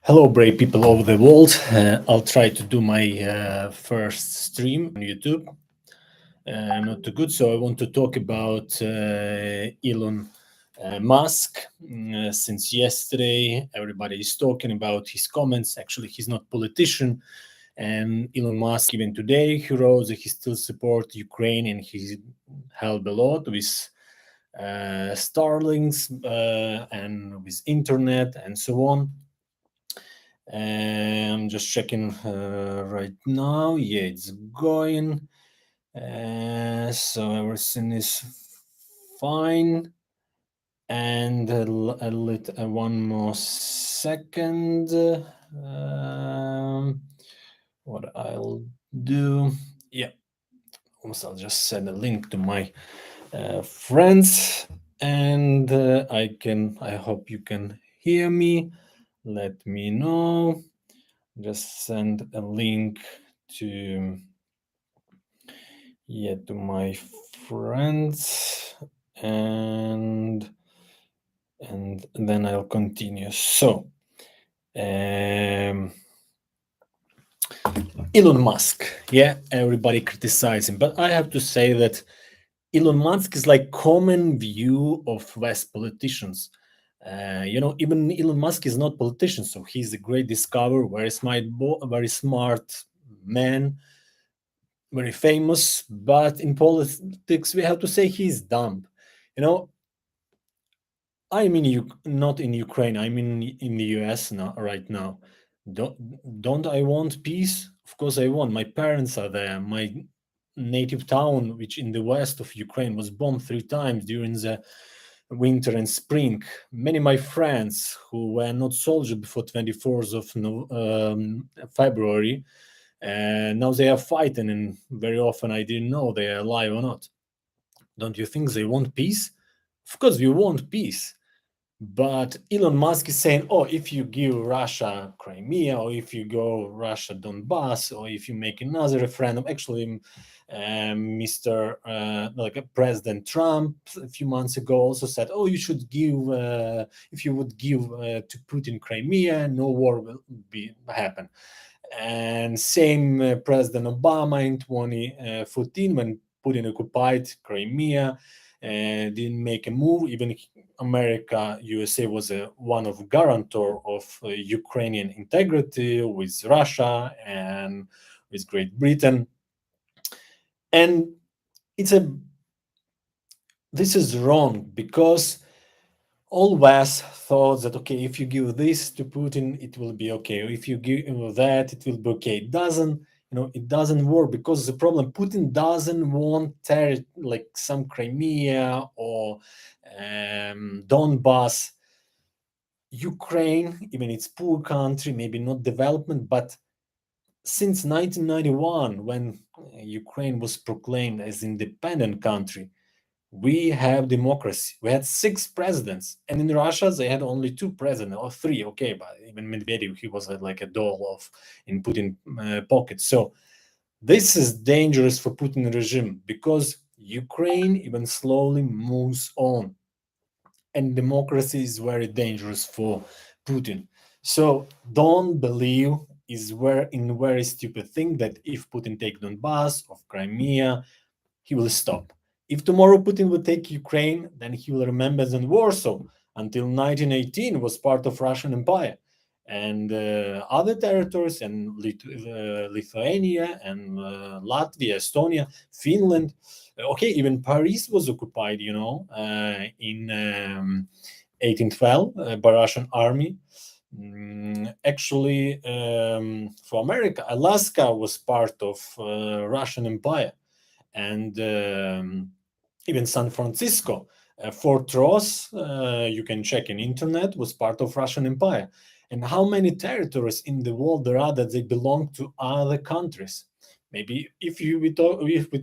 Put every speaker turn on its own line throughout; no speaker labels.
Hello, brave people over the world. I'll try to do my first stream on YouTube. Not too good, so I want to talk about Elon Musk. Since yesterday, everybody is talking about his comments. Actually, he's not a politician. And Elon Musk, even today, he wrote that he still supports Ukraine and he helped a lot with Starlinks and with internet and so on. I'm just checking right now. Yeah, it's going. So everything is fine. And one more second. What I'll do. Yeah. Also, I'll just send a link to my friends, and I hope you can hear me. Let me know. Just send a link to my friends, and then I'll continue. So Elon Musk, yeah, everybody criticizing, but I have to say that Elon Musk is like common view of West politicians. Even Elon Musk is not politician, so he's a great discoverer, very smart man, very famous. But in politics, we have to say he's dumb. I'm not in Ukraine. I'm in the US now, right now. Don't I want peace? Of course I want. My parents are there. My native town, which in the west of Ukraine, was bombed 3 times during the winter and spring. Many of my friends who were not soldiers before 24th of February, and now they are fighting, and very often I didn't know they are alive or not. Don't you think they want peace? Of course we want peace. But Elon Musk is saying, oh, if you give Russia Crimea, or if you go Russia Donbass, or if you make another referendum, actually, President Trump a few months ago also said, oh, you should give, if you would give to Putin Crimea, no war will happen. And same President Obama in 2014, when Putin occupied Crimea, didn't make a move. Even America, USA was one of guarantor of Ukrainian integrity with Russia and with Great Britain. And this is wrong, because all West thought that, okay, if you give this to Putin, it will be okay. If you give that, it will be okay. It doesn't work, because the problem, Putin doesn't want like some Crimea or Donbass. Ukraine, even it's poor country, maybe not development, but since 1991, when Ukraine was proclaimed as independent country, we have democracy. We had 6 presidents, and in Russia they had only 2 presidents, or 3. Okay, but even Medvedev, he was like a doll in Putin pocket. So this is dangerous for Putin regime, because Ukraine even slowly moves on, and democracy is very dangerous for Putin. So don't believe very stupid thing that if Putin take Donbass or Crimea, he will stop. If tomorrow Putin will take Ukraine, then he will remember that Warsaw until 1918 was part of Russian Empire, and other territories, and Lithuania and Latvia, Estonia, Finland. Okay, even Paris was occupied, in 1812 by Russian army. Actually, for America, Alaska was part of Russian Empire. And even San Francisco, Fort Ross, you can check in internet, was part of Russian Empire. And how many territories in the world there are that they belong to other countries? Maybe if we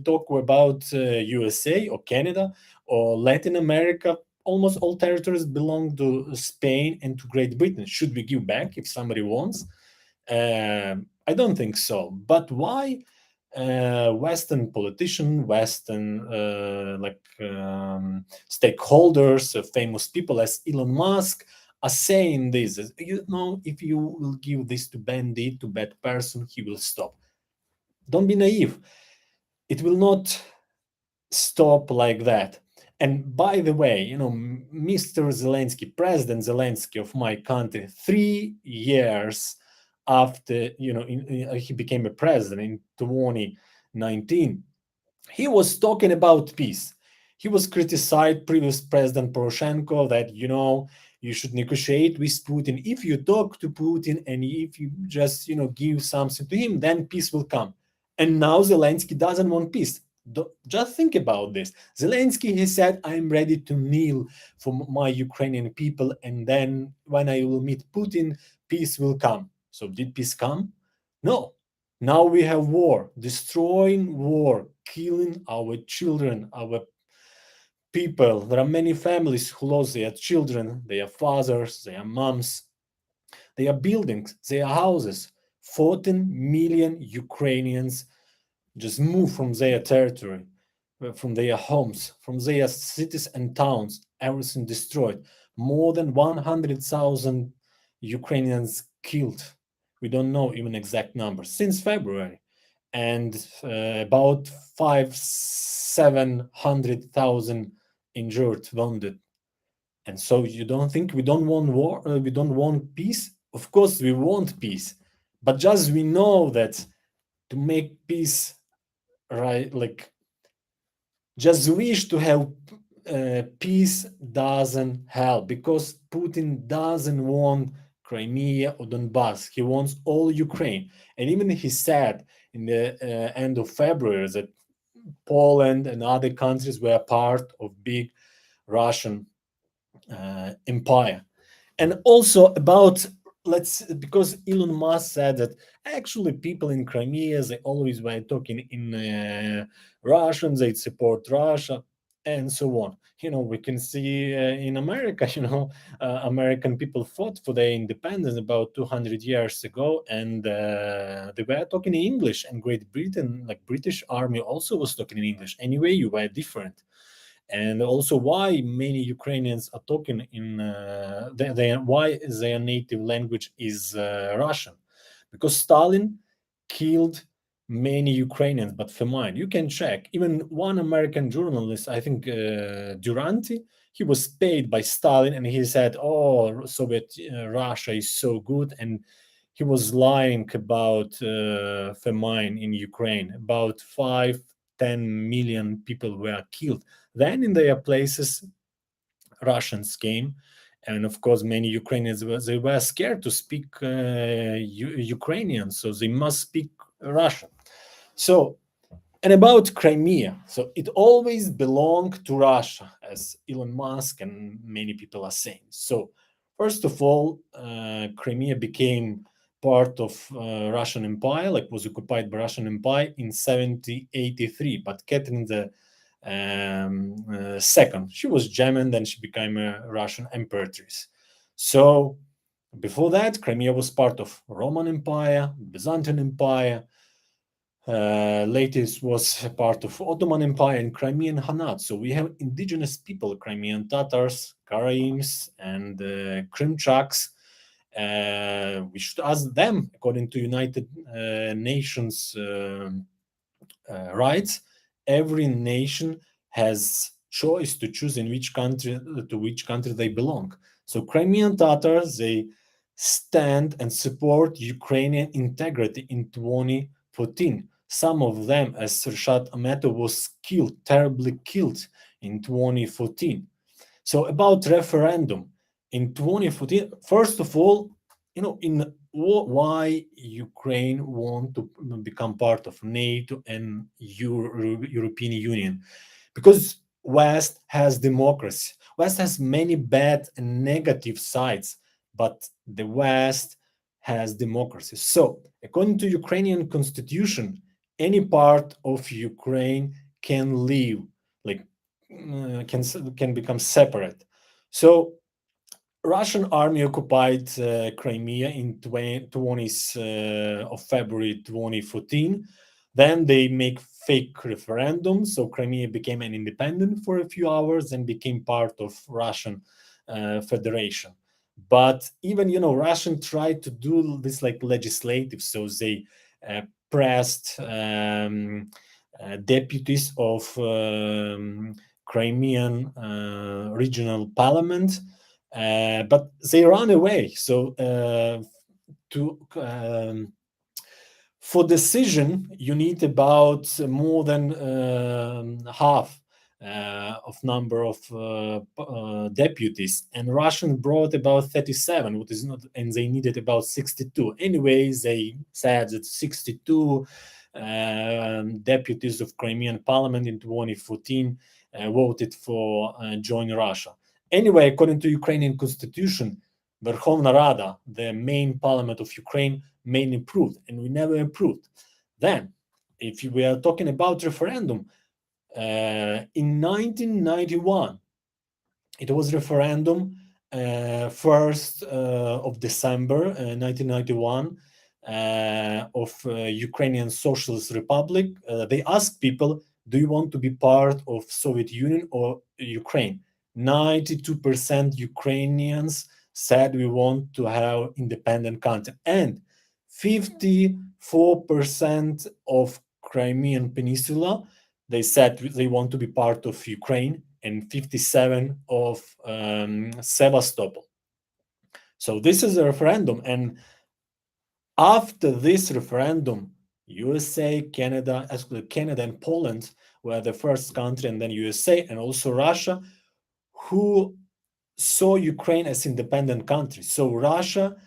talk about USA or Canada or Latin America, almost all territories belong to Spain and to Great Britain. Should we give back if somebody wants? I don't think so. But why Western politicians, Western stakeholders, famous people as Elon Musk are saying this, if you will give this to bandit, to bad person, he will stop. Don't be naive. It will not stop like that. And by the way, Mr. Zelensky, President Zelensky of my country, 3 years after, he became a president in 2019, he was talking about peace. He was criticized previous President Poroshenko that, you should negotiate with Putin. If you talk to Putin and if you just, give something to him, then peace will come. And now Zelensky doesn't want peace. Just think about this. Zelensky, he said, I'm ready to kneel for my Ukrainian people, and then when I will meet Putin, peace will come. So did peace come? No. Now we have war, destroying war, killing our children, our people. There are many families who lost their children, their fathers, their moms, their buildings, their houses. 14 million Ukrainians just moved from their territory, from their homes, from their cities and towns, everything destroyed. More than 100,000 Ukrainians killed. We don't know even exact numbers since February, and about 700,000 injured, wounded. And so you don't think we don't want war? We don't want peace? Of course we want peace, but just we know that to make peace, right, like just wish to have peace doesn't help, because Putin doesn't want Crimea or Donbass. He wants all Ukraine. And even he said in the end of February that Poland and other countries were part of big Russian empire. And also about, because Elon Musk said that actually people in Crimea, they always were talking in Russian, they support Russia, and so on. We can see in America, American people fought for their independence about 200 years ago, and they were talking in English, and Great Britain, like British army, also was talking in English. Anyway, you were different. And also why many Ukrainians are talking in why their native language is Russian, because Stalin killed many Ukrainians, but famine. You can check. Even one American journalist, I think Duranty, he was paid by Stalin, and he said, "Oh, Soviet Russia is so good," and he was lying about famine in Ukraine. About 5-10 million people were killed. Then in their places, Russians came, and of course, many Ukrainians they were scared to speak Ukrainian, so they must speak Russian. So, and about Crimea, so it always belonged to Russia, as Elon Musk and many people are saying. So, first of all, Crimea became part of Russian Empire, like was occupied by Russian Empire in 1783. But Catherine the second, she was German, then she became a Russian empress. So before that, Crimea was part of Roman Empire, Byzantine Empire. Latest was part of Ottoman Empire and Crimean Khanate. So we have indigenous people, Crimean Tatars, Karayims, and Krimchaks. We should ask them, according to United Nations rights. Every nation has choice to choose in which country they belong. So Crimean Tatars, they stand and support Ukrainian integrity in 2014. Some of them, as Rashad Ametov was terribly killed in 2014. So about referendum in 2014, first of all, in why Ukraine want to become part of NATO and European Union, because West has democracy. West has many bad and negative sides, but the West has democracy. So, according to Ukrainian constitution, any part of Ukraine can leave, like can become separate. So Russian army occupied Crimea in 20th of February 2014. Then they make fake referendums, so Crimea became an independent for a few hours and became part of Russian Federation. But even, Russian tried to do this like legislative, so they pressed deputies of Crimean regional parliament, but they ran away. So for decision, you need about more than half of number of deputies, and Russian brought about 37, what is not, and they needed about 62. Anyway, they said that 62 deputies of Crimean parliament in 2014 voted for joining Russia. Anyway, according to Ukrainian constitution, Verkhovna Rada, the main parliament of Ukraine, mainly improved, and we never improved. Then, if we are talking about referendum, in 1991, it was referendum 1st of December 1991 of Ukrainian Socialist Republic. They asked people, do you want to be part of Soviet Union or Ukraine? 92% Ukrainians said we want to have independent country, and 54% of Crimean Peninsula, they said they want to be part of Ukraine, and 57 of Sevastopol. So this is a referendum, and after this referendum, USA, Canada, actually Canada and Poland were the first country, and then USA and also Russia, who saw Ukraine as independent country. So Russia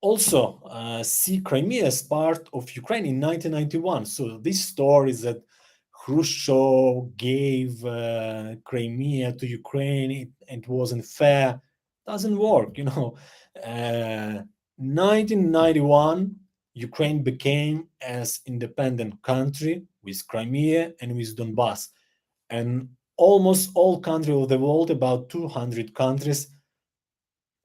also see Crimea as part of Ukraine in 1991. So this story is that Khrushchev gave Crimea to Ukraine, it wasn't fair, doesn't work, 1991, Ukraine became as independent country with Crimea and with Donbass. And almost all countries of the world, about 200 countries,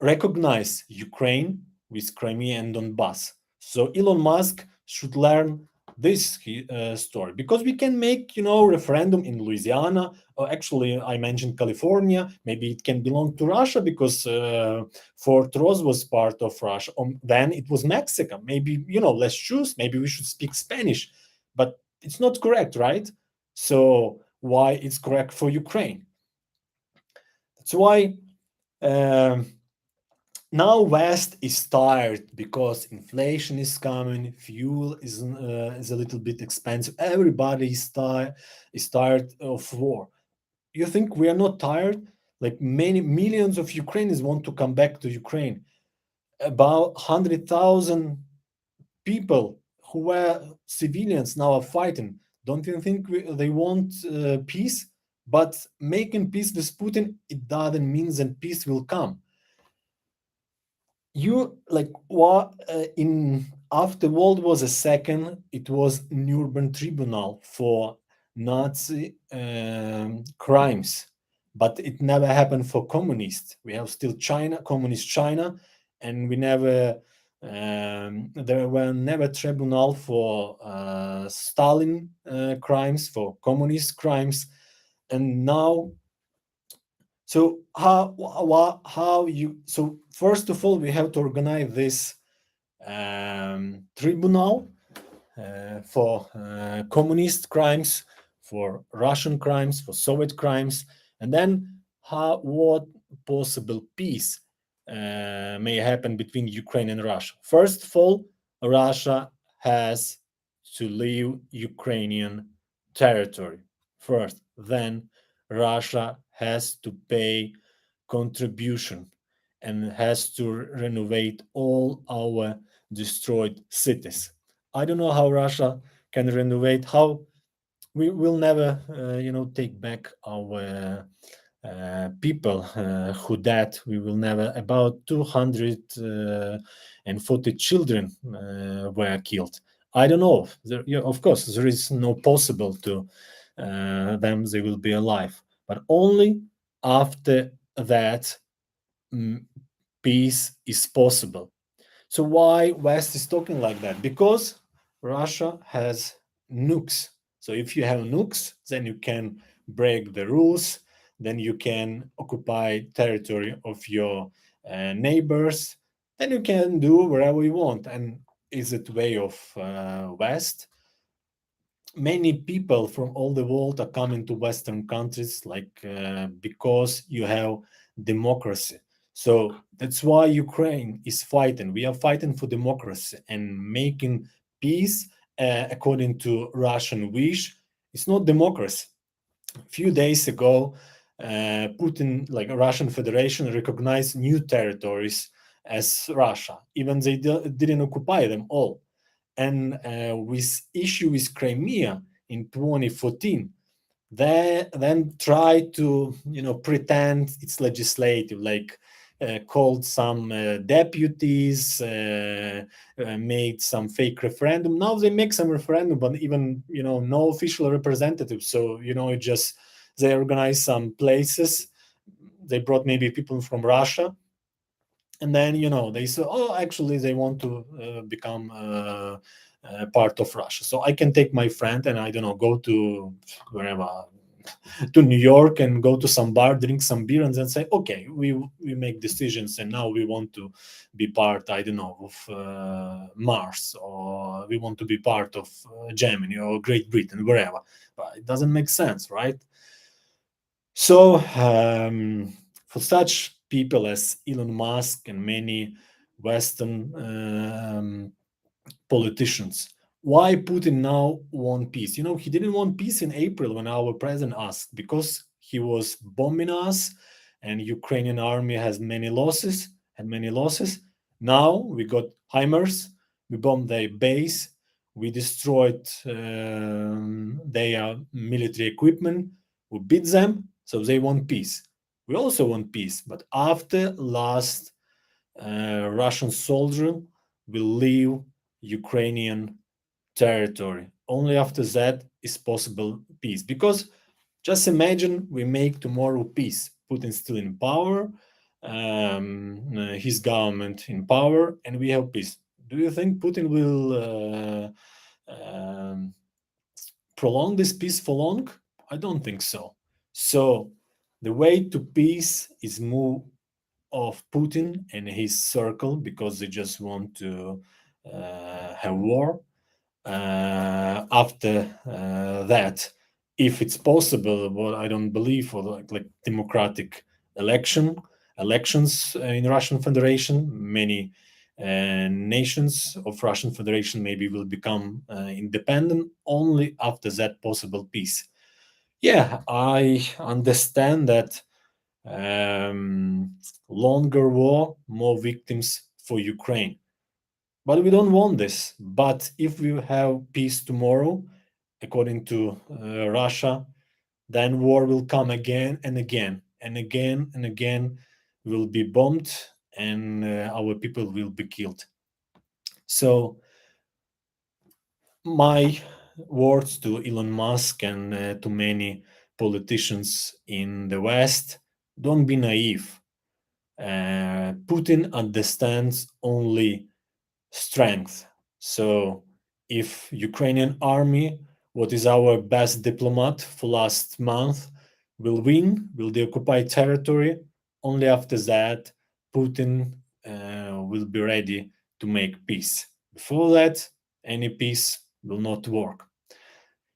recognize Ukraine with Crimea and Donbass. So Elon Musk should learn this story, because we can make, referendum in Louisiana, or actually I mentioned California, maybe it can belong to Russia because Fort Ross was part of Russia. Then it was Mexico. Maybe, let's choose, maybe we should speak Spanish, but it's not correct, right? So why it's correct for Ukraine? That's why now West is tired, because inflation is coming, fuel is a little bit expensive. Everybody is tired of war. You think we are not tired? Like, many millions of Ukrainians want to come back to Ukraine. About 100,000 people who were civilians now are fighting. Don't you think they want peace? But making peace with Putin, it doesn't mean that peace will come. What in after World War II, it was Nuremberg Tribunal for Nazi crimes, but it never happened for communists. We have still communist China, and we never there were never tribunal for Stalin crimes, for communist crimes, and now. So so first of all, we have to organize this tribunal for communist crimes, for Russian crimes, for Soviet crimes, and then what possible peace may happen between Ukraine and Russia. First of all, Russia has to leave Ukrainian territory first. Then Russia has to pay contribution and has to renovate all our destroyed cities. I don't know how Russia can renovate, how we will never, take back our people who died. We will never, about 240 children were killed. I don't know. Of course, there is no possible to them, they will be alive. But only after that, peace is possible. So why West is talking like that? Because Russia has nukes. So if you have nukes, then you can break the rules. then you can occupy territory of your neighbors, then you can do whatever you want. And is it way of West? Many people from all the world are coming to Western countries, like because you have democracy. So that's why Ukraine is fighting. We are fighting for democracy and making peace according to Russian wish. It's not democracy. A few days ago, Putin, like Russian Federation, recognized new territories as Russia, even they didn't occupy them all. And with issue with Crimea in 2014, they then tried to pretend it's legislative, like called some deputies, made some fake referendum. Now they make some referendum, but even no official representative. So it just they organize some places. They brought maybe people from Russia, and then they say, oh, actually they want to become part of Russia. So I can take my friend and I don't know, go to wherever, to New York, and go to some bar, drink some beer, and then say, okay, we make decisions, and now we want to be part, I don't know, of Mars, or we want to be part of Germany or Great Britain, wherever. But it doesn't make sense, right? So for such people as Elon Musk and many Western politicians, why Putin now want peace? He didn't want peace in April when our president asked, because he was bombing us, and Ukrainian army has many losses, had many losses. Now we got HIMARS, we bombed their base, we destroyed their military equipment, we beat them, so they want peace. We also want peace, but after last Russian soldier will leave Ukrainian territory. Only after that is possible peace. Because just imagine we make tomorrow peace. Putin still in power, his government in power, and we have peace. Do you think Putin will prolong this peace for long? I don't think so. So the way to peace is move of Putin and his circle, because they just want to have war. After that, if it's possible, what I don't believe, for like democratic elections in Russian Federation, many nations of Russian Federation maybe will become independent. Only after that possible peace. Yeah, I understand that longer war, more victims for Ukraine. But we don't want this. But if we have peace tomorrow, according to Russia, then war will come again and again and again and again. Will be bombed, and our people will be killed. So my words to Elon Musk and to many politicians in the West: don't be naive. Putin understands only strength. So if Ukrainian army, what is our best diplomat for last month, will win, will they occupy territory, only after that Putin will be ready to make peace. Before that, any peace will not work.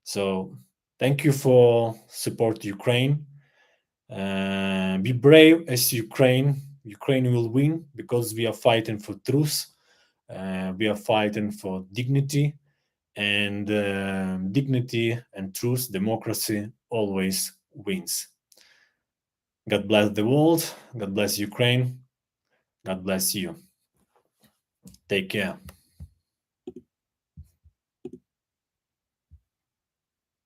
So thank you for support Ukraine. Be brave as Ukraine. Ukraine will win because we are fighting for truth. We are fighting for dignity, and dignity and truth, democracy always wins. God bless the world. God bless Ukraine. God bless you. Take care.